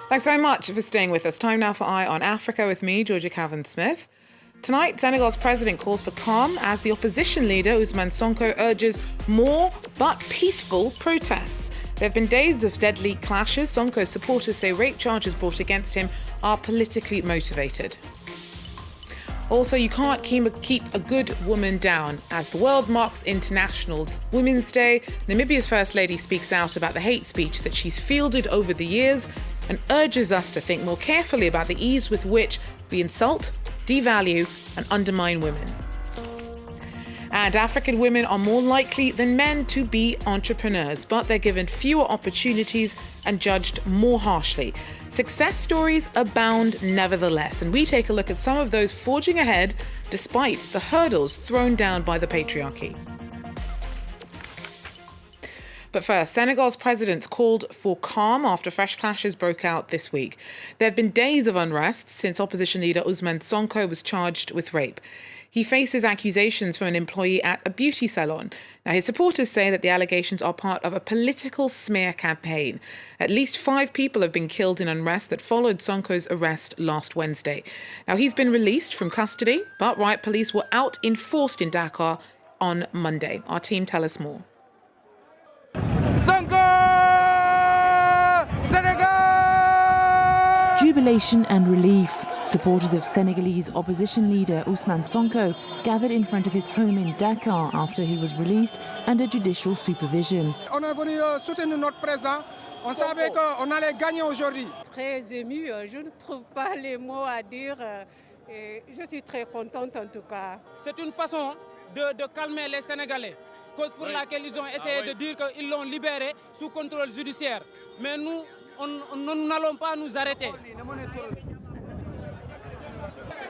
Thanks very much for staying with us. Time now for Eye on Africa with me, Georgia Calvin-Smith. Tonight, Senegal's president calls for calm as the opposition leader, Ousmane Sonko, urges more but peaceful protests. There have been days of deadly clashes. Sonko's supporters say rape charges brought against him are politically motivated. Also, you can't keep a good woman down. As the world marks International Women's Day, Namibia's First Lady speaks out about the hate speech that she's fielded over the years and urges us to think more carefully about the ease with which we insult, devalue and undermine women. And African women are more likely than men to be entrepreneurs, but they're given fewer opportunities and judged more harshly. Success stories abound nevertheless, and we take a look at some of those forging ahead despite the hurdles thrown down by the patriarchy. But first, Senegal's president called for calm after fresh clashes broke out this week. There have been days of unrest since opposition leader Ousmane Sonko was charged with rape. He faces accusations from an employee at a beauty salon. Now, his supporters say that the allegations are part of a political smear campaign. At least 5 people have been killed in unrest that followed Sonko's arrest last Wednesday. Now, he's been released from custody, but riot police were out in force in Dakar on Monday. Our team tell us more. Sonko! Senegal! Jubilation and relief. Supporters of Senegalese opposition leader Ousmane Sonko gathered in front of his home in Dakar after he was released under judicial supervision. On est venu soutenir notre président. On savait qu'on allait gagner aujourd'hui. Très émue, je ne trouve pas les mots à dire. Et je suis très contente en tout cas. C'est une façon de calmer les Sénégalais. Cause pour laquelle ils ont essayé de dire qu'ils l'ont libéré sous contrôle judiciaire. Mais nous, nous n'allons pas nous arrêter.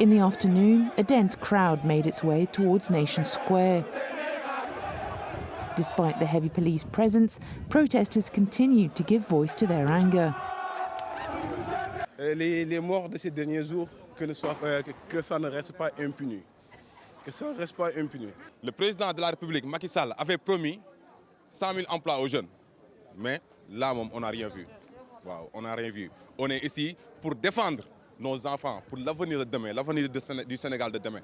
In the afternoon, a dense crowd made its way towards Nation Square. Despite the heavy police presence, protesters continued to give voice to their anger. Les morts de ces derniers jours, que ça ne reste pas impuni. Que ça ne reste pas impuni. Le président de la République, Macky Sall, avait promis 100 000 emplois aux jeunes. Mais là, on n'a rien vu. Wow, on n'a rien vu. On est ici pour défendre nos enfants, pour l'avenir de demain, l'avenir du Sénégal de demain.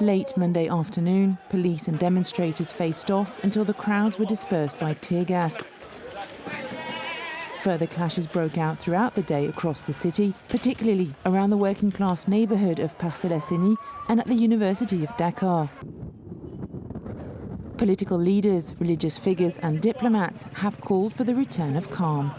Late Monday afternoon, police and demonstrators faced off until the crowds were dispersed by tear gas. Further clashes broke out throughout the day across the city, particularly around the working-class neighbourhood of Parcelles Assainies and at the University of Dakar. Political leaders, religious figures and diplomats have called for the return of calm.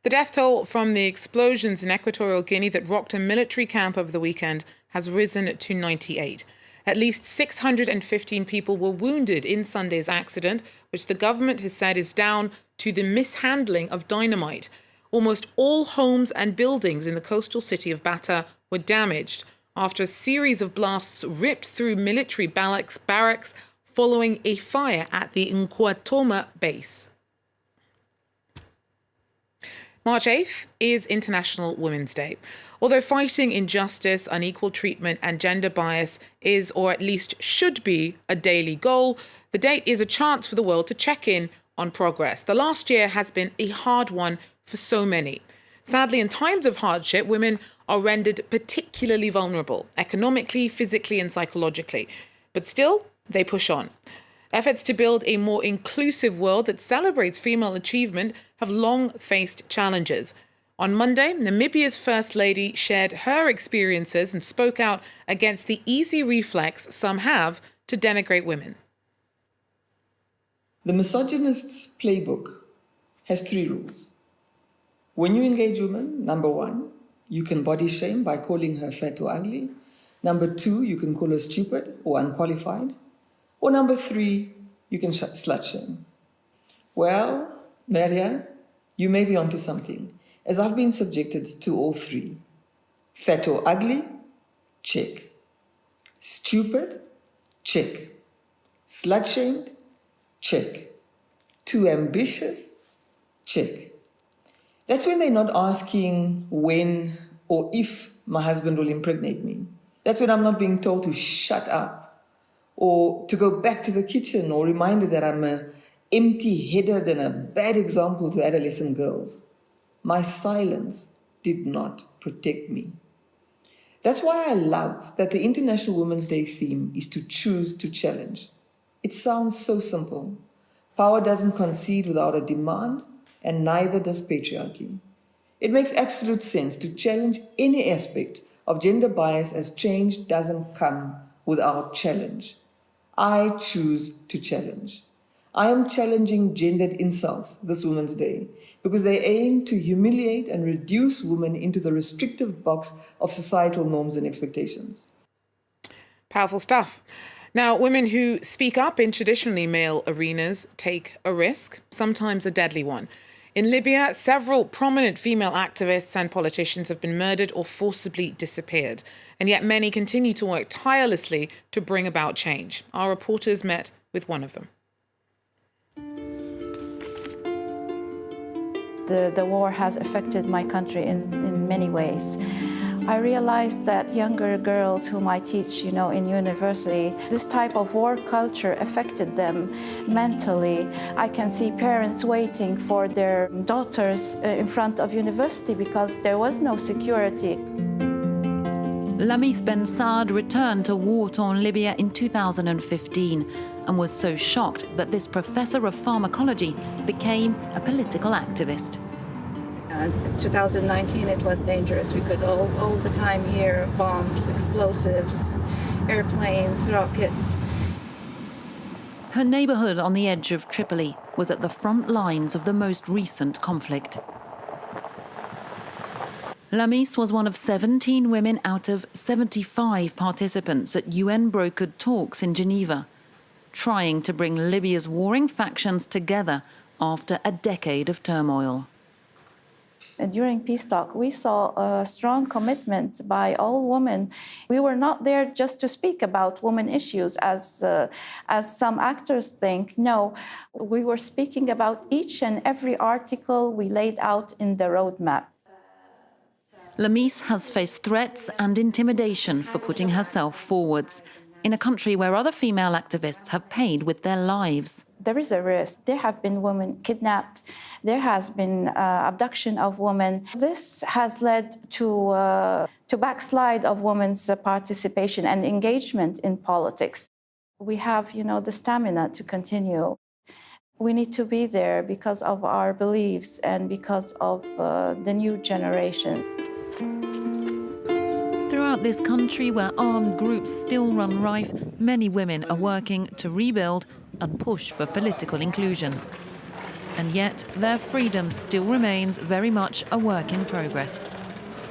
The death toll from the explosions in Equatorial Guinea that rocked a military camp over the weekend has risen to 98. At least 615 people were wounded in Sunday's accident, which the government has said is down to the mishandling of dynamite. Almost all homes and buildings in the coastal city of Bata were damaged after a series of blasts ripped through military barracks following a fire at the Nkwatoma base. March 8th is International Women's Day. Although fighting injustice, unequal treatment and gender bias is, or at least should be, a daily goal, the date is a chance for the world to check in on progress. The last year has been a hard one for so many. Sadly, in times of hardship, women are rendered particularly vulnerable, economically, physically and psychologically. But still, they push on. Efforts to build a more inclusive world that celebrates female achievement have long faced challenges. On Monday, Namibia's First Lady shared her experiences and spoke out against the easy reflex some have to denigrate women. The misogynist's playbook has 3 rules. When you engage women, number 1, you can body shame by calling her fat or ugly. Number 2, you can call her stupid or unqualified. Or number 3, you can slut shame. Well, Maria, you may be onto something, as I've been subjected to all 3. Fat or ugly? Check. Stupid? Check. Slut shamed? Check. Too ambitious? Check. That's when they're not asking when or if my husband will impregnate me. That's when I'm not being told to shut up or to go back to the kitchen or reminded that I'm a empty-headed and a bad example to adolescent girls. My silence did not protect me. That's why I love that the International Women's Day theme is to choose to challenge. It sounds so simple. Power doesn't concede without a demand, and neither does patriarchy. It makes absolute sense to challenge any aspect of gender bias, as change doesn't come without challenge. I choose to challenge. I am challenging gendered insults this Women's Day because they aim to humiliate and reduce women into the restrictive box of societal norms and expectations. Powerful stuff. Now, women who speak up in traditionally male arenas take a risk, sometimes a deadly one. In Libya, several prominent female activists and politicians have been murdered or forcibly disappeared. And yet many continue to work tirelessly to bring about change. Our reporters met with one of them. The war has affected my country in many ways. I realized that younger girls whom I teach, in university, this type of war culture affected them mentally. I can see parents waiting for their daughters in front of university because there was no security. Lamis Ben Saad returned to war-torn Libya in 2015 and was so shocked that this professor of pharmacology became a political activist. 2019, it was dangerous. We could all the time hear bombs, explosives, airplanes, rockets. Her neighborhood on the edge of Tripoli was at the front lines of the most recent conflict. Lamis was one of 17 women out of 75 participants at UN-brokered talks in Geneva, trying to bring Libya's warring factions together after a decade of turmoil. During peace talk, we saw a strong commitment by all women. We were not there just to speak about women issues, as some actors think. No, we were speaking about each and every article we laid out in the roadmap. Lamis has faced threats and intimidation for putting herself forwards in a country where other female activists have paid with their lives. There is a risk. There have been women kidnapped. There has been abduction of women. This has led to backslide of women's participation and engagement in politics. We have, the stamina to continue. We need to be there because of our beliefs and because of the new generation. Throughout this country, where armed groups still run rife, many women are working to rebuild and push for political inclusion. And yet, their freedom still remains very much a work in progress,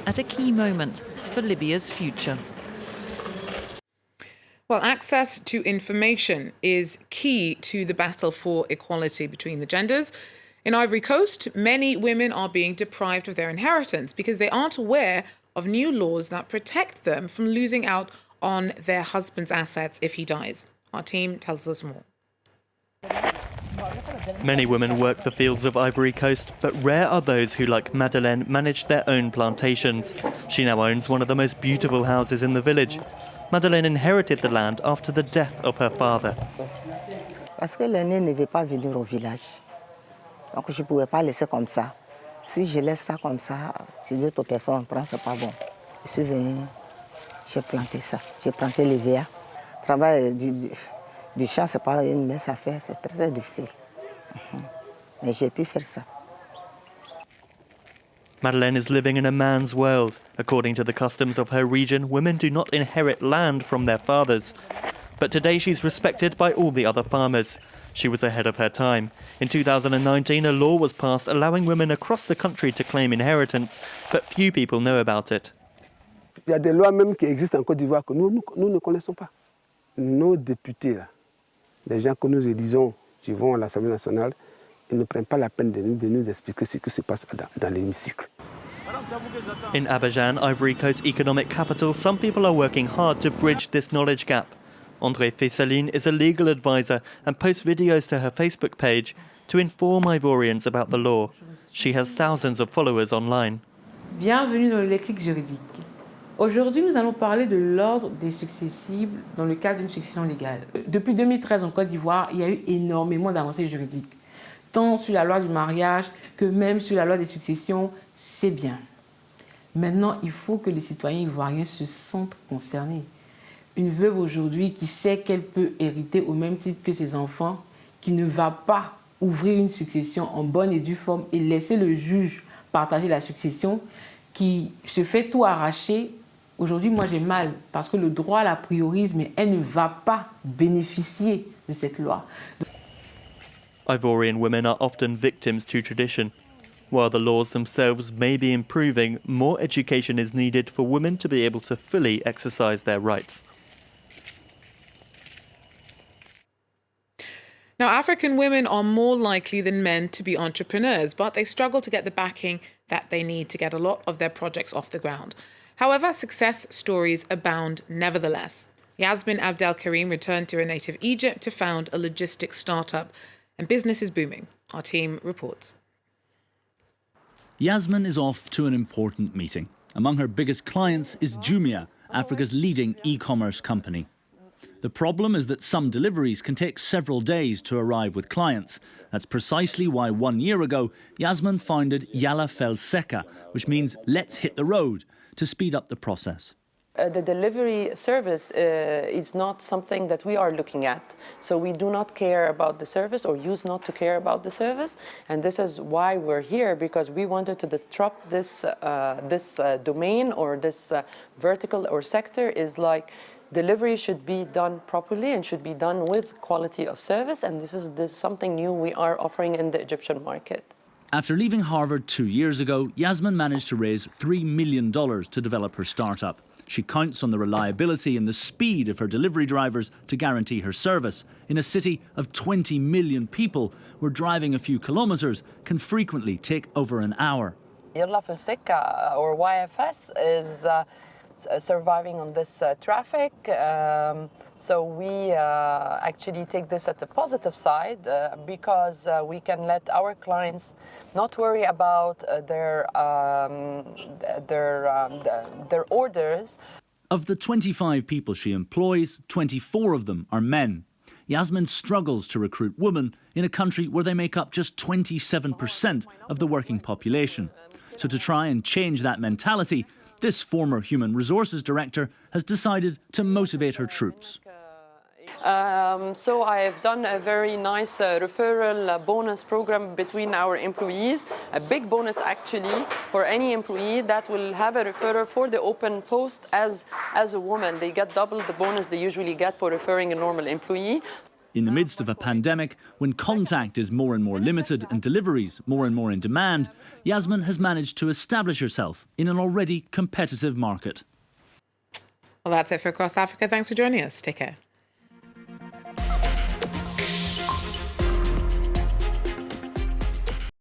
at a key moment for Libya's future. Well, access to information is key to the battle for equality between the genders. In Ivory Coast, many women are being deprived of their inheritance because they aren't aware of new laws that protect them from losing out on their husband's assets if he dies. Our team tells us more. Many women work the fields of Ivory Coast, but rare are those who, like Madeleine, manage their own plantations. She now owns one of the most beautiful houses in the village. Madeleine inherited the land after the death of her father. Parce que l'aîné ne veut pas venir au village. Donc je ne pouvais pas laisser comme ça. Si je laisse ça comme ça, si d'autres personnes prennent, c'est pas bon. Je suis venue, j'ai planté ça. J'ai planté les verres. Le travail du champ, c'est pas une mince affaire, c'est très difficile. Mais j'ai pu faire ça. Madeleine is living in a man's world. According to the customs of her region, women do not inherit land from their fathers. But today she's respected by all the other farmers. She was ahead of her time. In 2019, a law was passed allowing women across the country to claim inheritance, but few people know about it. Il y a des lois même qui existent en Côte d'Ivoire que nous ne connaissons pas. Nos députés, là, les gens que nous élisons, qui vont à l'Assemblée nationale, ils ne prennent pas la peine de nous expliquer ce qui se passe dans l'hémicycle. In Abidjan, Ivory Coast economic capital, some people are working hard to bridge this knowledge gap. André Fessaline is a legal advisor and posts videos to her Facebook page to inform Ivorians about the law. She has thousands of followers online. Bienvenue dans le lexique juridique. Aujourd'hui, nous allons parler de l'ordre des successibles dans le cadre d'une succession légale. Depuis 2013 en Côte d'Ivoire, il y a eu énormément d'avancées juridiques, tant sur la loi du mariage que même sur la loi des successions, c'est bien. Maintenant, il faut que les citoyens ivoiriens se sentent concernés. Une veuve aujourd'hui qui sait qu'elle peut hériter au même titre que ses enfants, qui ne va pas ouvrir une succession en bonne et due forme et laisser le juge partager la succession, qui se fait tout arracher. Aujourd'hui, moi, j'ai mal parce que le droit la priorise, mais elle ne va pas bénéficier de cette loi. Ivorian women are often victims to tradition. While the laws themselves may be improving, more education is needed for women to be able to fully exercise their rights. Now, African women are more likely than men to be entrepreneurs, but they struggle to get the backing that they need to get a lot of their projects off the ground. However, success stories abound nevertheless. Yasmin Abdel Karim returned to her native Egypt to found a logistics startup, and business is booming. Our team reports. Yasmin is off to an important meeting. Among her biggest clients is Jumia, Africa's leading e-commerce company. The problem is that some deliveries can take several days to arrive with clients. That's precisely why 1 year ago, Yasmin founded Yalla Fel Seka, which means let's hit the road, to speed up the process. The delivery service is not something that we are looking at. So we do not care about the service or use not to care about the service. And this is why we're here, because we wanted to disrupt this, domain or this vertical or sector. Is like delivery should be done properly and should be done with quality of service. And this is something new we are offering in the Egyptian market. After leaving Harvard 2 years ago, Yasmin managed to raise $3 million to develop her startup. She counts on the reliability and the speed of her delivery drivers to guarantee her service. In a city of 20 million people, where driving a few kilometres can frequently take over an hour. Yalla Fel Seka, or YFS, is surviving on this traffic. So we actually take this at the positive side because we can let our clients not worry about their orders. Of the 25 people she employs, 24 of them are men. Yasmin struggles to recruit women in a country where they make up just 27% of the working population. So to try and change that mentality, this former human resources director has decided to motivate her troops. So I have done a very nice referral bonus program between our employees, a big bonus actually for any employee that will have a referral for the open post as a woman. They get double the bonus they usually get for referring a normal employee. In the midst of a pandemic, when contact is more and more limited and deliveries more and more in demand, Yasmin has managed to establish herself in an already competitive market. Well, that's it for Across Africa. Thanks for joining us. Take care.